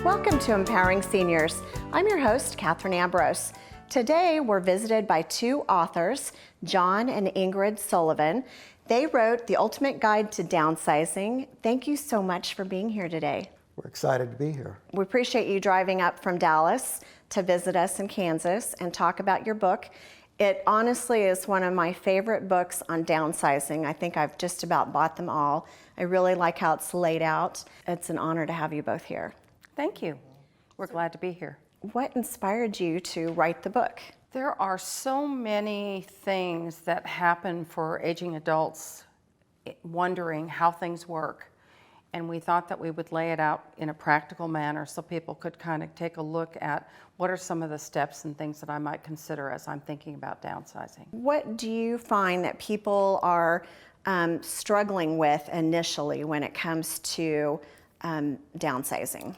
Welcome to Empowering Seniors. I'm your host, Katherine Ambrose. Today, we're visited by two authors, John and Ingrid Sullivan. They wrote The Ultimate Guide to Downsizing. Thank you so much for being here today. We're excited to be here. We appreciate you driving up from Dallas to visit us in Kansas and talk about your book. It honestly is one of my favorite books on downsizing. I think I've just about bought them all. I really like how it's laid out. It's an honor to have you both here. Thank you. We're glad to be here. What inspired you to write the book? There are so many things that happen for aging adults wondering how things work. And we thought that we would lay it out in a practical manner so people could kind of take a look at what are some of the steps and things that I might consider as I'm thinking about downsizing. What do you find that people are struggling with initially when it comes to downsizing?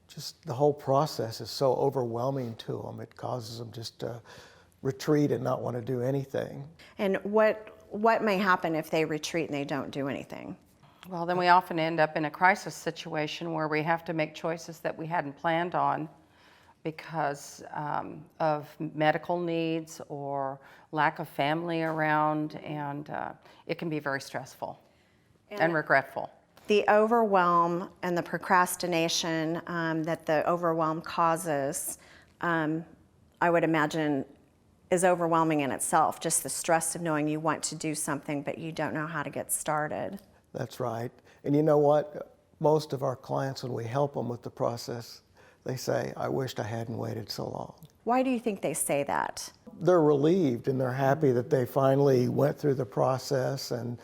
Just the whole process is so overwhelming to them. It causes them just to retreat and not want to do anything. And what may happen if they retreat and they don't do anything? Well, then we often end up in a crisis situation where we have to make choices that we hadn't planned on because of medical needs or lack of family around, and it can be very stressful and regretful. The overwhelm and the procrastination that the overwhelm causes, I would imagine, is overwhelming in itself. Just the stress of knowing you want to do something, but you don't know how to get started. That's right. And you know what? Most of our clients, when we help them with the process, they say, I wished I hadn't waited so long. Why do you think they say that? They're relieved and they're happy that they finally went through the process and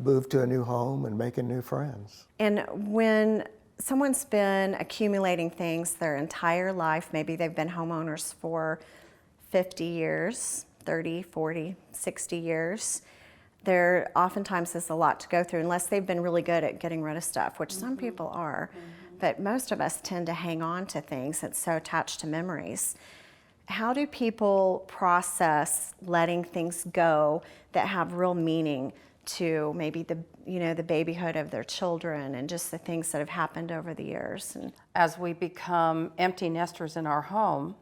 moved to a new home and making new friends. And when someone's been accumulating things their entire life, maybe they've been homeowners for 50 years, 30, 40, 60 years, there oftentimes is a lot to go through unless they've been really good at getting rid of stuff, which some people are. But most of us tend to hang on to things that's so attached to memories. How do people process letting things go that have real meaning to maybe the babyhood of their children and just the things that have happened over the years? And as we become empty nesters in our home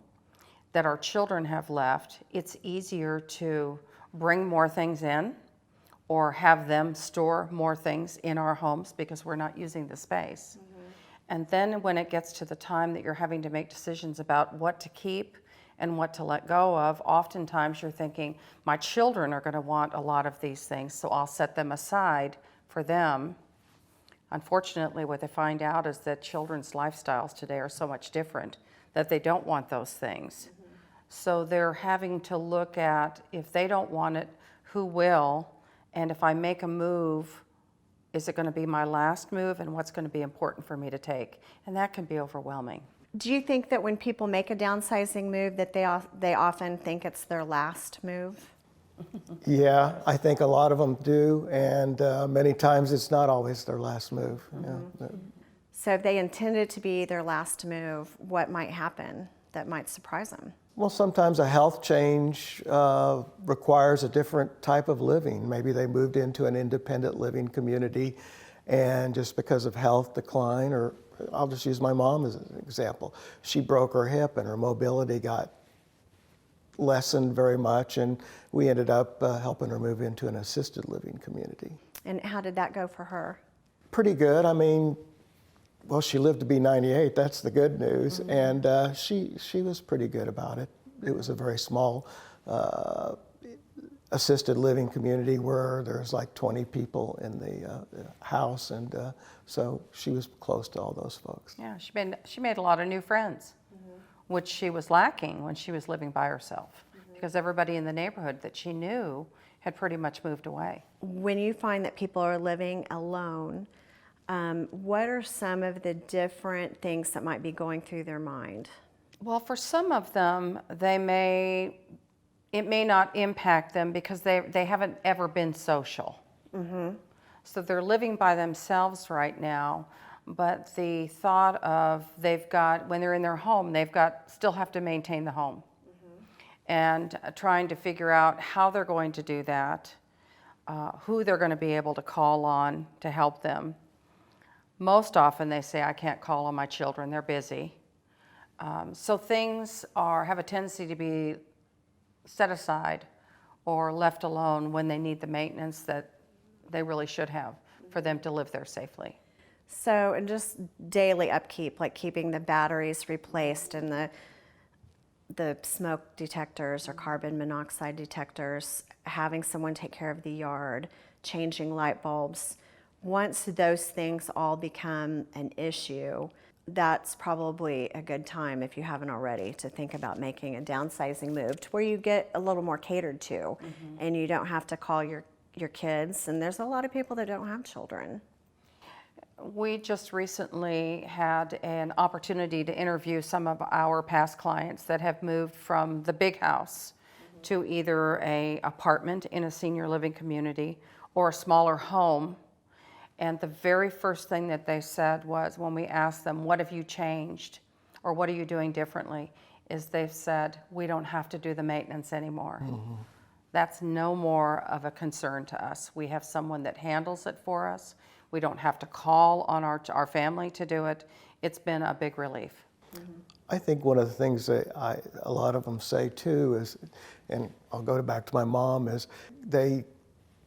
that our children have left, it's easier to bring more things in or have them store more things in our homes because we're not using the space. And then when it gets to the time that you're having to make decisions about what to keep and what to let go of, oftentimes you're thinking, my children are going to want a lot of these things, so I'll set them aside for them. Unfortunately, what they find out is that children's lifestyles today are so much different that they don't want those things. So they're having to look at, if they don't want it, who will? And if I make a move, is it going to be my last move, and what's going to be important for me to take? And that can be overwhelming. do you think that when people make a downsizing move that they often think it's their last move? Yeah, I think a lot of them do, and many times it's not always their last move. Yeah. So if they intend it to be their last move, what might happen that might surprise them? Well, sometimes a health change requires a different type of living. Maybe they moved into an independent living community, and just because of health decline, or I'll just use my mom as an example. She broke her hip and her mobility got lessened very much, and we ended up helping her move into an assisted living community. And how did that go for her? Pretty good. I mean, well, she lived to be 98. That's the good news. Mm-hmm. And she was pretty good about it. It was a very small assisted living community where there's like 20 people in the house, and so she was close to all those folks. Yeah, she made a lot of new friends, which she was lacking when she was living by herself, because everybody in the neighborhood that she knew had pretty much moved away. When you find that people are living alone, what are some of the different things that might be going through their mind? Well, for some of them, it may not impact them because they haven't ever been social. Mm-hmm. So they're living by themselves right now, but the thought of when they're in their home, still have to maintain the home. Mm-hmm. And trying to figure out how they're going to do that, who they're going to be able to call on to help them. Most often they say, I can't call on my children, they're busy. So things have a tendency to be set aside or left alone when they need the maintenance that they really should have for them to live there safely. So, and just daily upkeep, like keeping the batteries replaced and the smoke detectors or carbon monoxide detectors, having someone take care of the yard, changing light bulbs. Once those things all become an issue, that's probably a good time, if you haven't already, to think about making a downsizing move to where you get a little more catered to, and you don't have to call your kids. And there's a lot of people that don't have children. We just recently had an opportunity to interview some of our past clients that have moved from the big house to either an apartment in a senior living community or a smaller home. And the very first thing that they said was, when we asked them, what have you changed or what are you doing differently, is they've said, we don't have to do the maintenance anymore. That's no more of a concern to us. We have someone that handles it for us. We don't have to call on our family to do it. It's been a big relief. I think one of the things that a lot of them say too is, and I'll go back to my mom, is they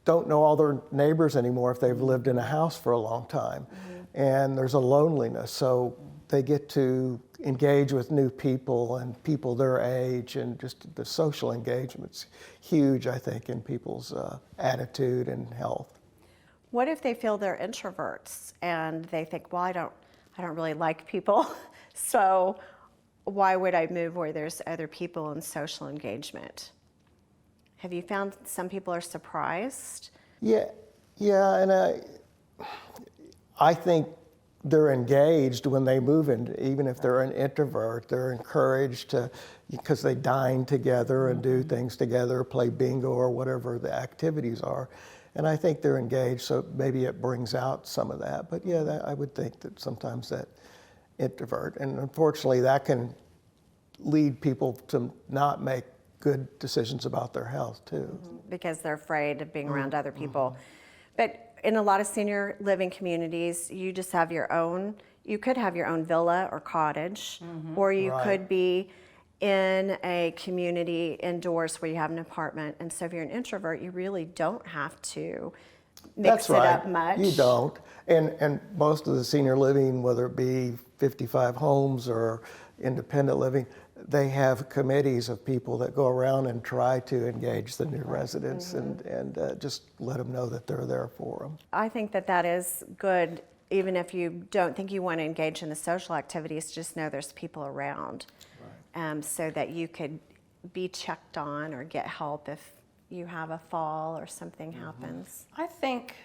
don't know all their neighbors anymore if they've lived in a house for a long time. And there's a loneliness, so they get to engage with new people and people their age, and just the social engagement's huge, I think, in people's attitude and health. What if they feel they're introverts and they think, well, I don't really like people, so why would I move where there's other people and social engagement? Have you found some people are surprised? Yeah, and I think they're engaged when they move in. Even if they're an introvert, they're encouraged to, because they dine together and do things together, play bingo or whatever the activities are. And I think they're engaged, so maybe it brings out some of that. But yeah, I would think that sometimes that introvert, and unfortunately that can lead people to not make good decisions about their health too. Because they're afraid of being around other people. But in a lot of senior living communities, you just have your own, you could have your own villa or cottage, or you Right. could be in a community indoors where you have an apartment. And so if you're an introvert, you really don't have to mix That's it right. up much. You don't. And most of the senior living, whether it be 55 homes or independent living, they have committees of people that go around and try to engage the new residents and just let them know that they're there for them. I think that is good, even if you don't think you want to engage in the social activities, just know there's people around, so that you could be checked on or get help if you have a fall or something happens. I think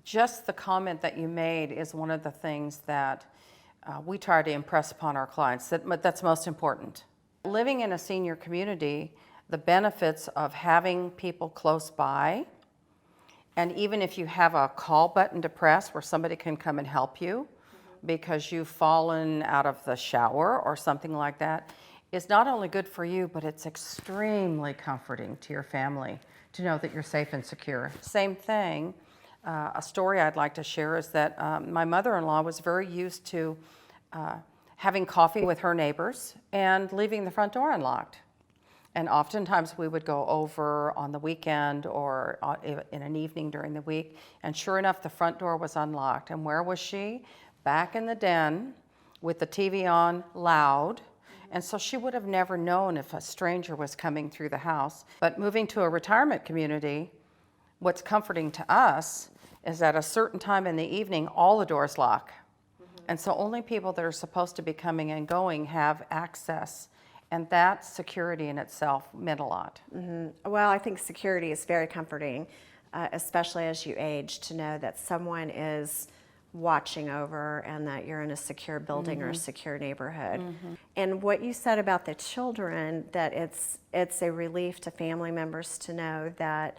just the comment that you made is one of the things that we try to impress upon our clients, that's most important. Living in a senior community, the benefits of having people close by, and even if you have a call button to press where somebody can come and help you because you've fallen out of the shower or something like that, is not only good for you, but it's extremely comforting to your family to know that you're safe and secure. Same thing, a story I'd like to share is that my mother-in-law was very used to having coffee with her neighbors and leaving the front door unlocked. And oftentimes we would go over on the weekend or in an evening during the week, and sure enough, the front door was unlocked. And where was she? Back in the den with the TV on loud. And so she would have never known if a stranger was coming through the house. But moving to a retirement community, what's comforting to us is at a certain time in the evening, all the doors lock. And so only people that are supposed to be coming and going have access. And that security in itself meant a lot. Well, I think security is very comforting, especially as you age, to know that someone is watching over and that you're in a secure building or a secure neighborhood. And what you said about the children, that it's a relief to family members to know that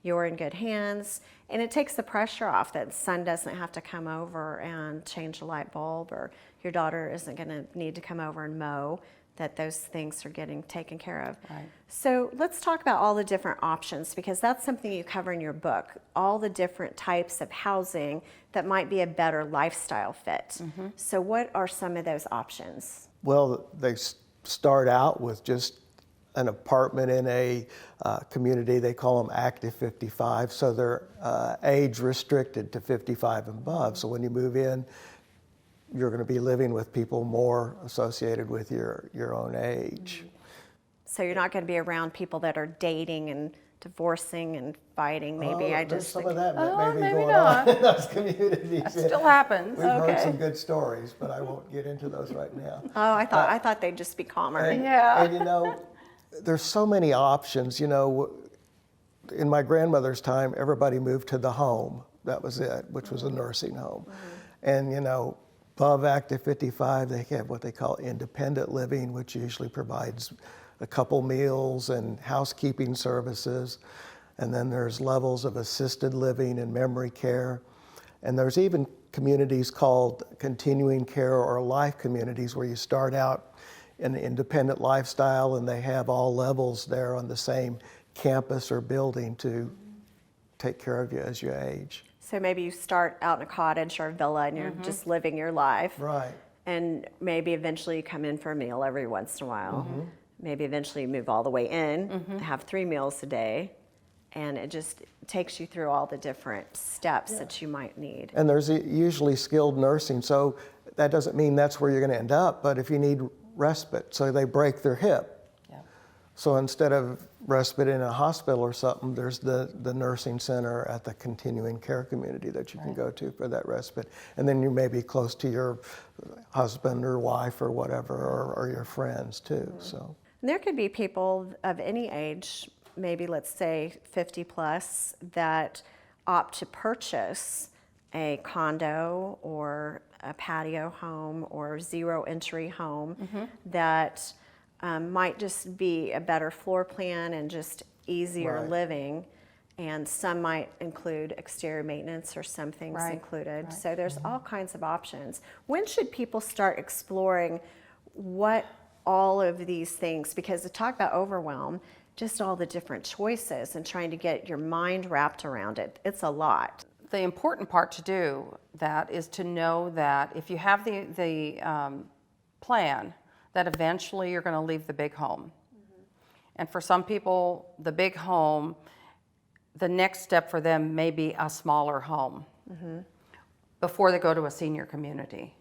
you're in good hands, and it takes the pressure off that son doesn't have to come over and change a light bulb, or your daughter isn't going to need to come over and mow, that those things are getting taken care of. Right. So let's talk about all the different options, because that's something you cover in your book, all the different types of housing that might be a better lifestyle fit. So what are some of those options? Well, they start out with just an apartment in a community. They call them active 55, so they're age restricted to 55 and above. So when you move in, you're going to be living with people more associated with your own age. So you're not going to be around people that are dating and divorcing and fighting. Maybe I There's just some think, of that maybe maybe going not. on in those communities. That still happens. We've heard Okay. some good stories, but I won't get into those right now. oh, I thought they'd just be calmer. And, Yeah. and you know, there's so many options. You know, in my grandmother's time, everybody moved to the home. That was it, which was a nursing home. And you know, above active 55, they have what they call independent living, which usually provides a couple meals and housekeeping services. And then there's levels of assisted living and memory care. And there's even communities called continuing care or life communities, where you start out in an independent lifestyle and they have all levels there on the same campus or building to take care of you as you age. So maybe you start out in a cottage or a villa and you're just living your life. Right. And maybe eventually you come in for a meal every once in a while. Maybe eventually you move all the way in, have 3 meals a day, and it just takes you through all the different steps that you might need. And there's usually skilled nursing, so that doesn't mean that's where you're going to end up, but if you need respite, so they break their hip. Yeah. So instead of respite in a hospital or something, there's the nursing center at the continuing care community that you can go to for that respite. And then you may be close to your husband or wife or whatever, or your friends too. So. And there could be people of any age, maybe let's say 50 plus, that opt to purchase a condo or a patio home or zero entry home that might just be a better floor plan and just easier Right. living. And some might include exterior maintenance or some things Right, included. right. So there's all kinds of options. When should people start exploring what all of these things, because to talk about overwhelm, just all the different choices and trying to get your mind wrapped around it, it's a lot. The important part to do that is to know that if you have the plan, that eventually you're going to leave the big home. And for some people, the big home, the next step for them may be a smaller home before they go to a senior community.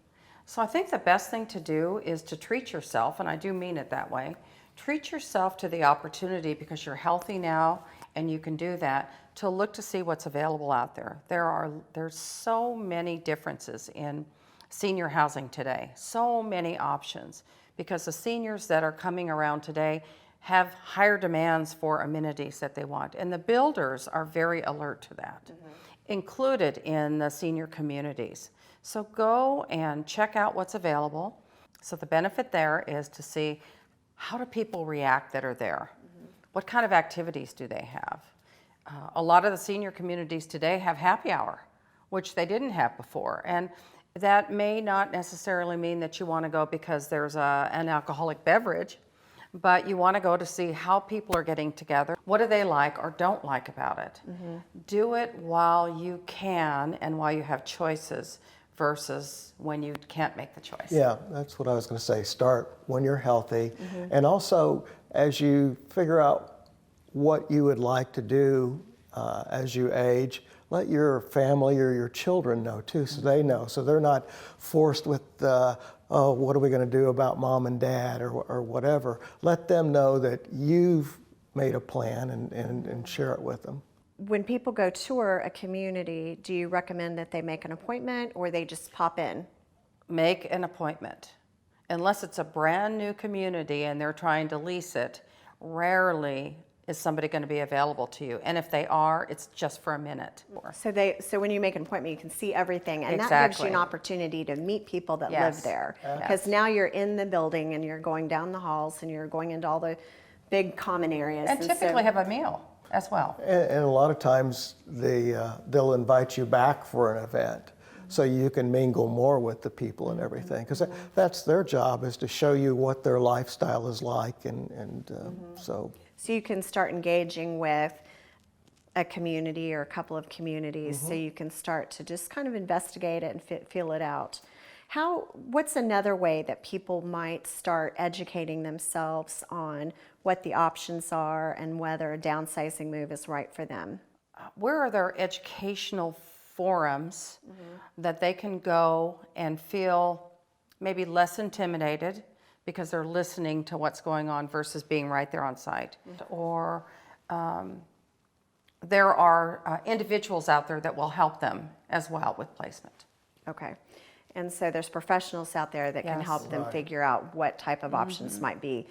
So I think the best thing to do is to treat yourself, and I do mean it that way, treat yourself to the opportunity, because you're healthy now and you can do that, to look to see what's available out there. There's so many differences in senior housing today, so many options, because the seniors that are coming around today have higher demands for amenities that they want, and the builders are very alert to that, included in the senior communities. So go and check out what's available. So the benefit there is to see, how do people react that are there? What kind of activities do they have? A lot of the senior communities today have happy hour, which they didn't have before. And that may not necessarily mean that you want to go because there's an alcoholic beverage, but you want to go to see how people are getting together. What do they like or don't like about it? Do it while you can and while you have choices versus when you can't make the choice. Yeah, that's what I was going to say. Start when you're healthy. And also, as you figure out what you would like to do as you age, let your family or your children know too, so they know. So they're not forced with, oh, what are we going to do about mom and dad or whatever. Let them know that you've made a plan and share it with them. When people go tour a community, do you recommend that they make an appointment or they just pop in? Make an appointment. Unless it's a brand new community and they're trying to lease it, rarely is somebody going to be available to you. And if they are, it's just for a minute. So when you make an appointment, you can see everything, and that gives Exactly. you an opportunity to meet people that Yes. live there. Yes. Because now you're in the building and you're going down the halls and you're going into all the big common areas. And so- typically have a meal as well. And a lot of times they'll invite you back for an event so you can mingle more with the people and everything. Because that's their job, is to show you what their lifestyle is like. And so you can start engaging with a community or a couple of communities, so you can start to just kind of investigate it and feel it out. What's another way that people might start educating themselves on what the options are and whether a downsizing move is right for them? Where are there educational forums that they can go and feel maybe less intimidated because they're listening to what's going on versus being right there on site? Or there are individuals out there that will help them as well with placement. Okay. And so there's professionals out there that can Yes. help them figure out what type of options might be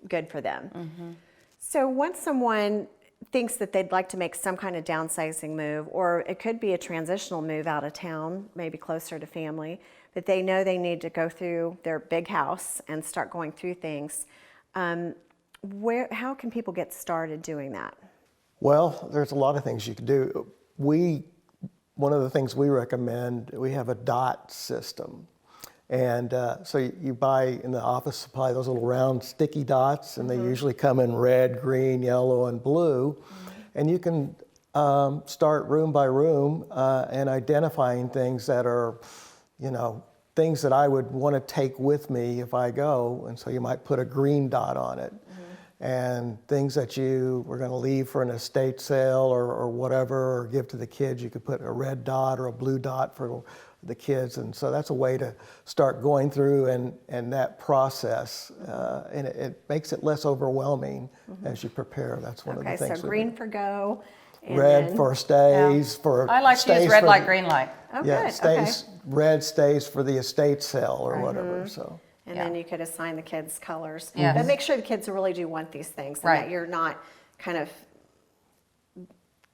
good for them. Mm-hmm. So once someone thinks that they'd like to make some kind of downsizing move, or it could be a transitional move out of town, maybe closer to family, but they know they need to go through their big house and start going through things, how can people get started doing that? well, there's a lot of things you can do. One of the things we recommend, we have a dot system. And so you buy in the office supply those little round sticky dots, and they usually come in red, green, yellow, and blue. And you can start room by room and identifying things that are, things that I would want to take with me if I go. And so you might put a green dot on it. And things that you were going to leave for an estate sale or whatever, or give to the kids, you could put a red dot or a blue dot for the kids. And so that's a way to start going through and that process. And it makes it less overwhelming as you prepare. That's one of the things. So green for go. And red then, for stays, for I like to stays use red for light, the- green light. Oh, Yeah, good. stays, Okay. red stays for the estate sale or whatever, so. And Yeah. then you could assign the kids colors. Yes. But make sure the kids really do want these things, and Right. that you're not kind of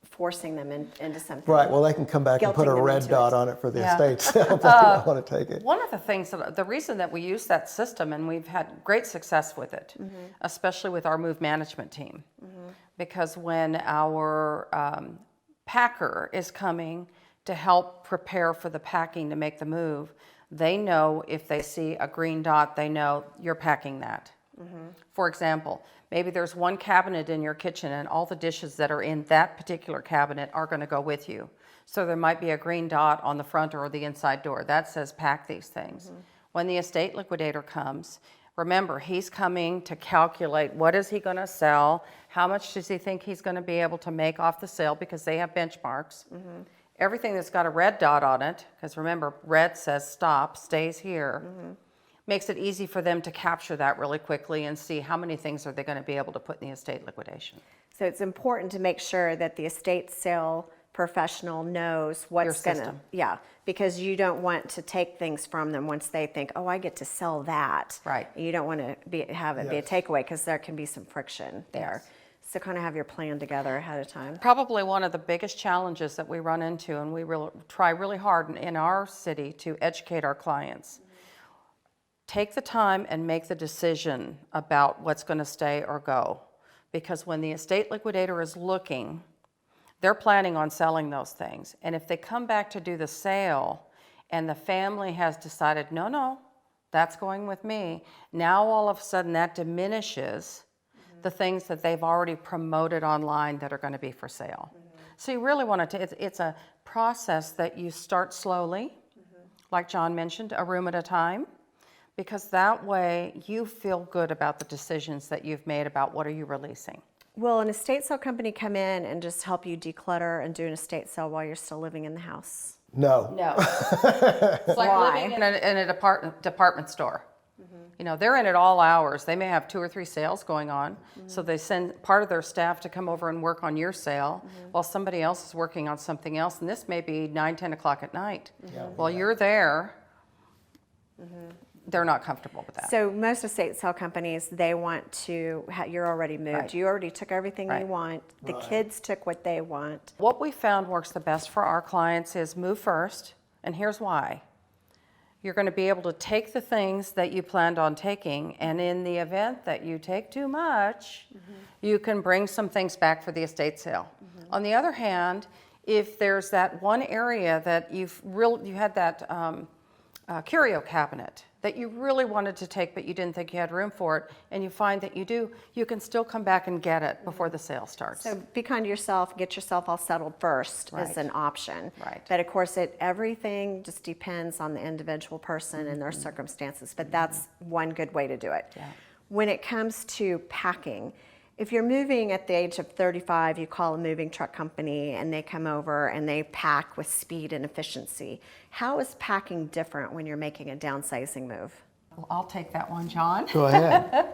forcing them into something. Right, well, they can come back and put Guilting a them red into dot it. on it for the Yeah. estate sale if they don't want to take it. One of the things, the reason that we use that system, and we've had great success with it, especially with our move management team, because when our packer is coming to help prepare for the packing to make the move, they know if they see a green dot, they know you're packing that. For example, maybe there's one cabinet in your kitchen and all the dishes that are in that particular cabinet are going to go with you. So there might be a green dot on the front or the inside door that says pack these things. When the estate liquidator comes, remember, he's coming to calculate what is he going to sell, how much does he think he's going to be able to make off the sale, because they have benchmarks. Everything that's got a red dot on it, because remember, red says stop, stays here, makes it easy for them to capture that really quickly and see how many things are they going to be able to put in the estate liquidation. So it's important to make sure that the estate sale professional knows what's going to, system. yeah, because you don't want to take things from them once they think, oh, I get to sell that. Right. You don't want to have it be a takeaway, because there can be some friction there. Yes. So kind of have your plan together ahead of time. Probably one of the biggest challenges that we run into, and we try really hard in our city to educate our clients. Take the time and make the decision about what's going to stay or go. Because when the estate liquidator is looking, they're planning on selling those things. And if they come back to do the sale and the family has decided, no, that's going with me, now all of a sudden that diminishes the things that they've already promoted online that are going to be for sale. So you really want to, it's a process that you start slowly, like John mentioned, a room at a time. Because that way you feel good about the decisions that you've made about what are you releasing. Will an estate sale company come in and just help you declutter and do an estate sale while you're still living in the house? No. No. It's like Why? living in a department store. They're in at all hours. They may have 2 or 3 sales going on. So they send part of their staff to come over and work on your sale while somebody else is working on something else. And this may be 9, 10 o'clock at night. While you're there, they're not comfortable with that. So most estate sale companies, they want to, you're already moved. Right. You already took everything you Right. want. The kids took what they want. What we found works the best for our clients is move first, and here's why. you're going to be able to take the things that you planned on taking, and in the event that you take too much, you can bring some things back for the estate sale. On the other hand, if there's that one area that you had that curio cabinet that you really wanted to take but you didn't think you had room for it, and you find that you do, you can still come back and get it before the sale starts. So be kind to yourself, get yourself all settled first Right. is an option. Right. But of course, everything just depends on the individual person and their circumstances, but that's one good way to do it. Yeah. When it comes to packing, if you're moving at the age of 35, you call a moving truck company and they come over and they pack with speed and efficiency. How is packing different when you're making a downsizing move? Well, I'll take that one, John. Go ahead.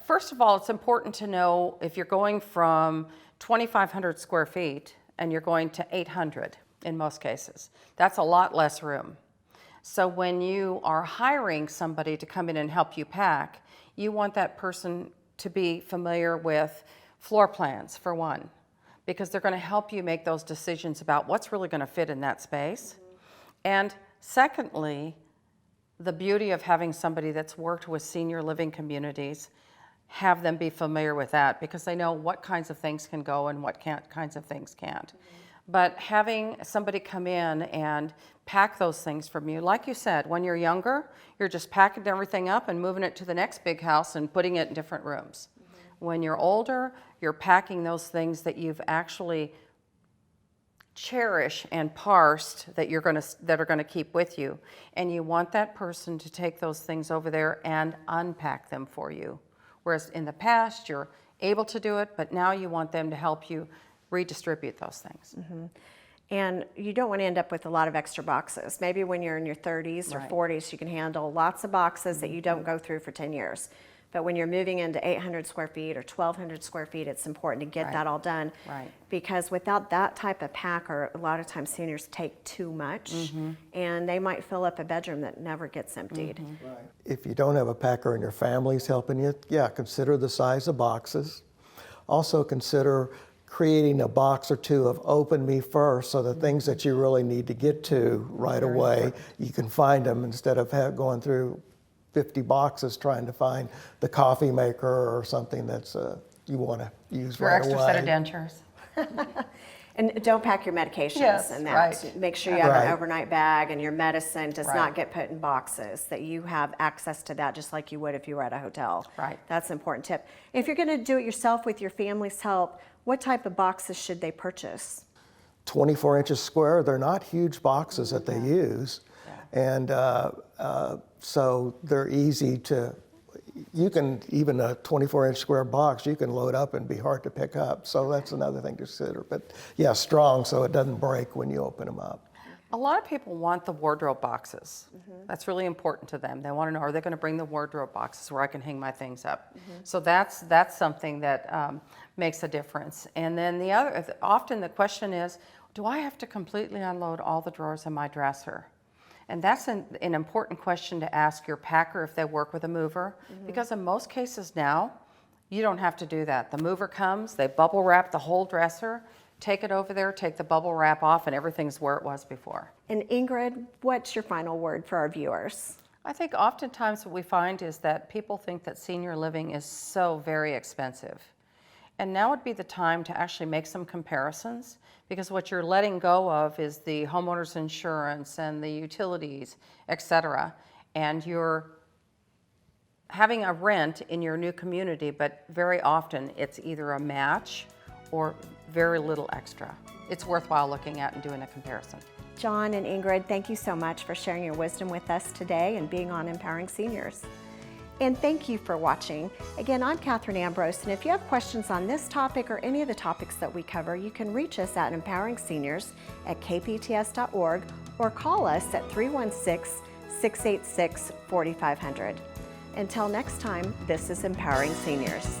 First of all, it's important to know if you're going from 2,500 square feet and you're going to 800 in most cases. That's a lot less room. So when you are hiring somebody to come in and help you pack, you want that person to be familiar with floor plans, for one, because they're going to help you make those decisions about what's really going to fit in that space. And secondly, the beauty of having somebody that's worked with senior living communities, have them be familiar with that, because they know what kinds of things can go and what kinds of things can't. But having somebody come in and pack those things from you, like you said, when you're younger, you're just packing everything up and moving it to the next big house and putting it in different rooms. When you're older, you're packing those things that you've actually cherished and parsed that are gonna keep with you, and you want that person to take those things over there and unpack them for you. Whereas in the past, you're able to do it, but now you want them to help you redistribute those things. And you don't want to end up with a lot of extra boxes. Maybe when you're in your 30s or Right. 40s, you can handle lots of boxes that you don't go through for 10 years. But when you're moving into 800 square feet or 1,200 square feet, it's important to get Right. that all done. Right. Because without that type of packer, a lot of times seniors take too much and they might fill up a bedroom that never gets emptied. If you don't have a packer and your family's helping you, yeah, consider the size of boxes. Also consider creating a box or two of open me first, so the things that you really need to get to right away, you can find them instead of going through 50 boxes trying to find the coffee maker or something that's you want to use Your right extra away. set of dentures. And don't pack your medications Yes, in that. right. Make sure you have Right. an overnight bag and your medicine does Right. not get put in boxes, that you have access to that just like you would if you were at a hotel. Right. That's an important tip. If you're going to do it yourself with your family's help, what type of boxes should they purchase? 24 inches square, they're not huge boxes that they use. And so they're easy to, you can, even a 24-inch square box, you can load up and be hard to pick up. So that's another thing to consider. But yeah, strong so it doesn't break when you open them up. A lot of people want the wardrobe boxes. That's really important to them. They want to know, are they going to bring the wardrobe boxes where I can hang my things up? So that's something that makes a difference. And then often the question is, do I have to completely unload all the drawers in my dresser? And that's an important question to ask your packer if they work with a mover, because in most cases now, you don't have to do that. The mover comes, they bubble wrap the whole dresser, take it over there, take the bubble wrap off, and everything's where it was before. And Ingrid, what's your final word for our viewers? I think oftentimes what we find is that people think that senior living is so very expensive. And now would be the time to actually make some comparisons, because what you're letting go of is the homeowner's insurance and the utilities, et cetera. And you're having a rent in your new community, but very often it's either a match or very little extra. It's worthwhile looking at and doing a comparison. John and Ingrid, thank you so much for sharing your wisdom with us today and being on Empowering Seniors. And thank you for watching. Again, I'm Katherine Ambrose, and if you have questions on this topic or any of the topics that we cover, you can reach us at empoweringseniors@kpts.org or call us at 316-686-4500. Until next time, this is Empowering Seniors.